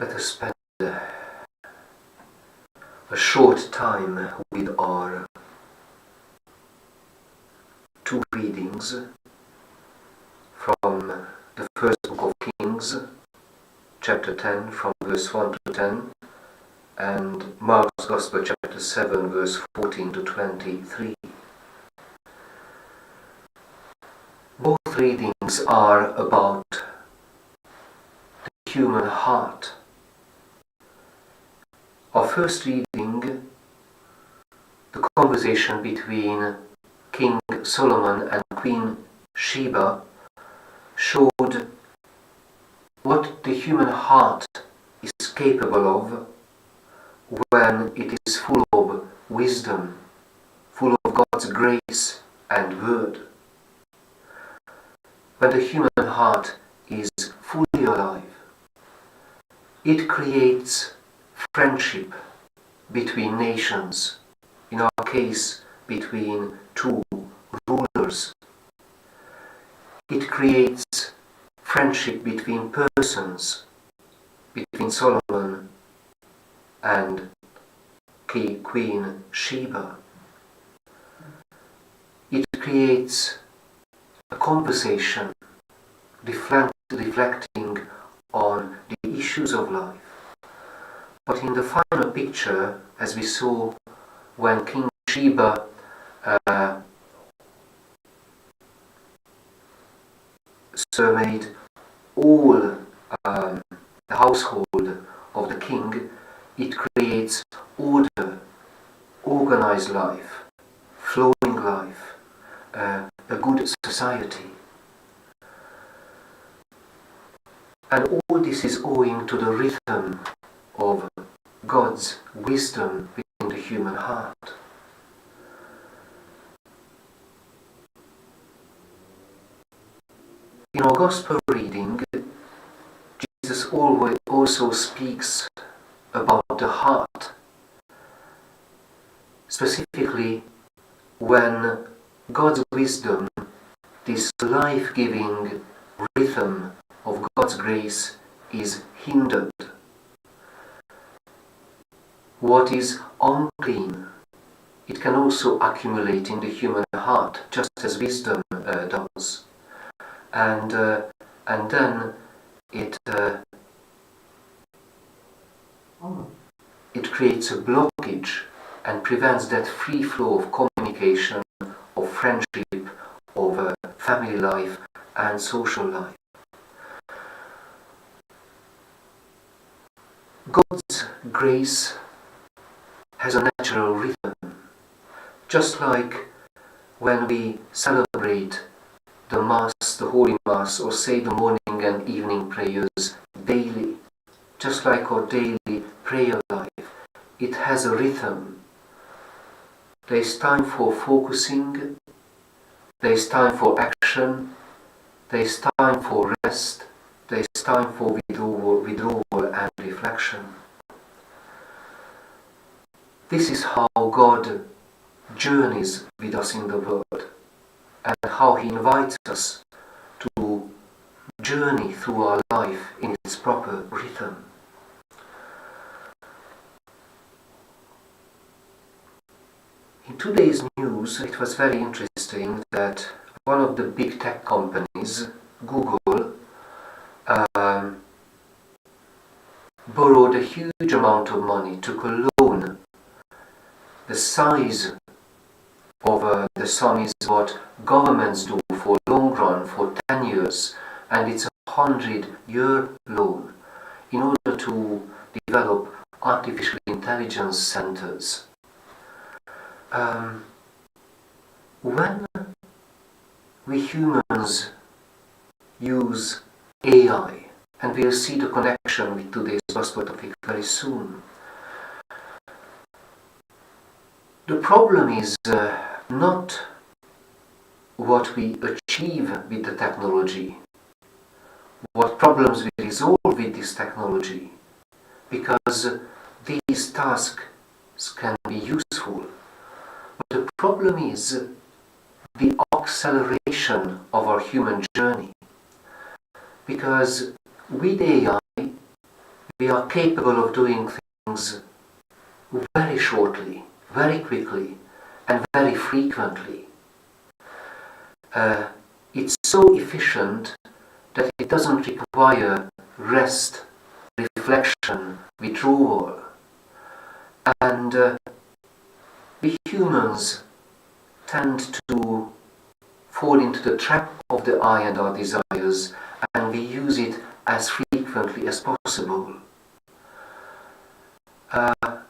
Let us spend a short time with our two readings from the first book of Kings, chapter 10, from verse 1 to 10, and Mark's Gospel, chapter 7, verse 14 to 23. Both readings are about the human heart. Our first reading, the conversation between King Solomon and Queen Sheba, showed what the human heart is capable of when it is full of wisdom, full of God's grace and word. When the human heart is fully alive, it creates friendship between nations, in our case between two rulers. It creates friendship between persons, between Solomon and Queen Sheba. It creates a conversation reflecting on the issues of life. But in the final picture, as we saw when King Sheba surveyed all the household of the king, it creates order, organized life, flowing life, a good society. And all this is owing to the rhythm of God's wisdom within the human heart. In our Gospel reading, Jesus also speaks about the heart, specifically when God's wisdom, this life-giving rhythm of God's grace, is hindered. What is unclean, it can also accumulate in the human heart, just as wisdom does. And then it creates a blockage and prevents that free flow of communication, of friendship, of family life and social life. God's grace has a natural rhythm, just like when we celebrate the Mass, the Holy Mass, or say the morning and evening prayers daily, just like our daily prayer life. It has a rhythm. There is time for focusing, there is time for action, there is time for rest, there is time for withdrawal and reflection. This is how God journeys with us in the world, and how He invites us to journey through our life in its proper rhythm. In today's news, it was very interesting that one of the big tech companies, Google, borrowed a huge amount of money, took a loan. The size of the sum is what governments do for long run, for 10 years, and it's a 100-year loan in order to develop artificial intelligence centers. When we humans use AI, and we'll see the connection with today's gospel topic very soon, the problem is not what we achieve with the technology, what problems we resolve with this technology, because these tasks can be useful. But the problem is the acceleration of our human journey, because with AI we are capable of doing things very shortly, very quickly, and very frequently. It's so efficient that it doesn't require rest, reflection, withdrawal. And we humans tend to fall into the trap of the I and our desires, and we use it as frequently as possible.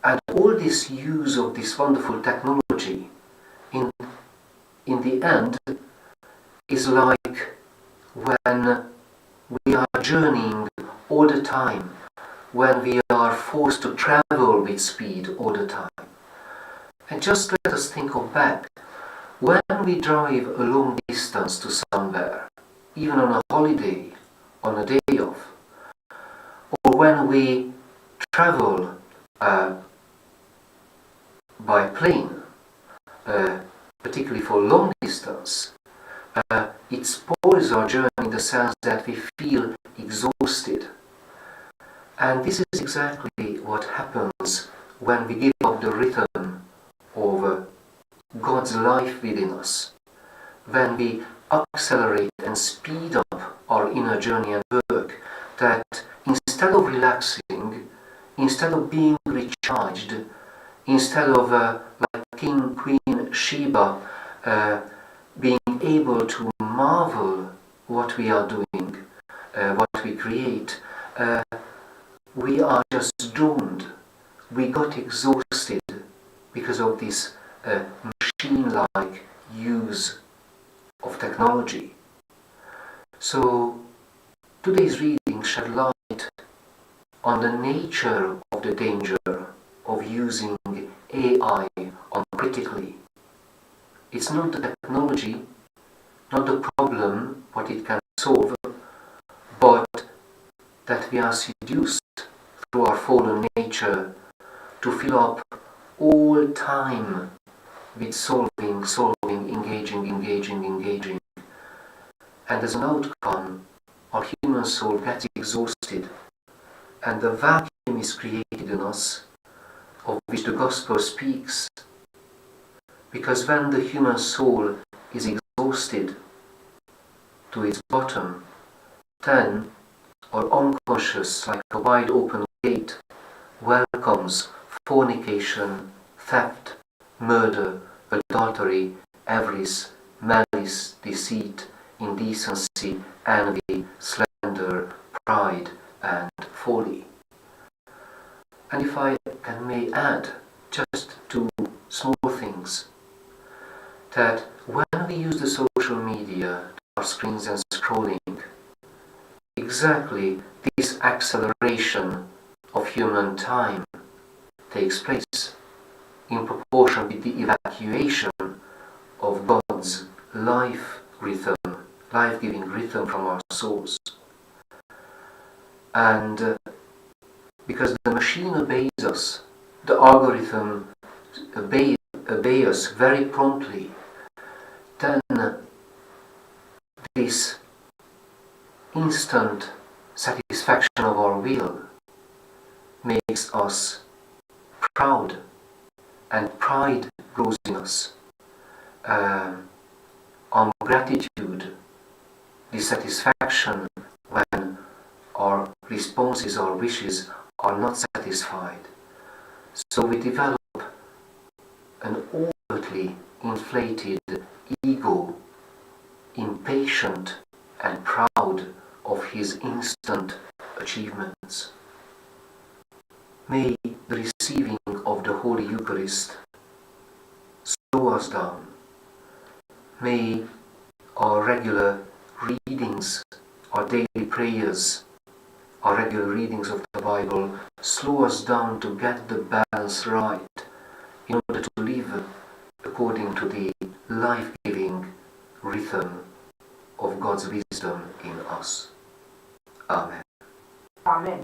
And all this use of this wonderful technology, in the end, is like when we are journeying all the time, when we are forced to travel with speed all the time. And just let us think of back. When we drive a long distance to somewhere, even on a holiday, on a day off, or when we travel by plane, particularly for long distance, it spoils our journey in the sense that we feel exhausted. And this is exactly what happens when we give up the rhythm of God's life within us, when we accelerate and speed up our inner journey and work, that instead of relaxing, instead of being recharged, instead of like Queen Sheba being able to marvel what we are doing, what we create, we are just doomed. We got exhausted because of this machine-like use of technology. So today's reading shed light on the nature of the danger of using AI uncritically. It's not the technology, not the problem, what it can solve, but that we are seduced through our fallen nature to fill up all time with solving, engaging. And as an outcome, our human soul gets exhausted, and the vacuum is created in us of which the gospel speaks. Because when the human soul is exhausted to its bottom, then our unconscious, like a wide open gate, welcomes fornication, theft, murder, adultery, avarice, malice, deceit, indecency, envy, slander, pride, and folly. And if I may add just two small things, that when we use the social media, our screens and scrolling, exactly this acceleration of human time takes place in proportion with the evacuation of God's life rhythm, life-giving rhythm from our souls. And because the machine obeys us, the algorithm obeys us very promptly, then this instant satisfaction of our will makes us proud, and pride grows in us. Our gratitude, dissatisfaction when our responses, our wishes are not satisfied. So we develop an overtly inflated ego, impatient and proud of his instant achievements. May the receiving of the Holy Eucharist slow us down. May our regular readings, our daily prayers, our regular readings of the Bible slow us down to get the balance right in order to live according to the life-giving rhythm of God's wisdom in us. Amen. Amen.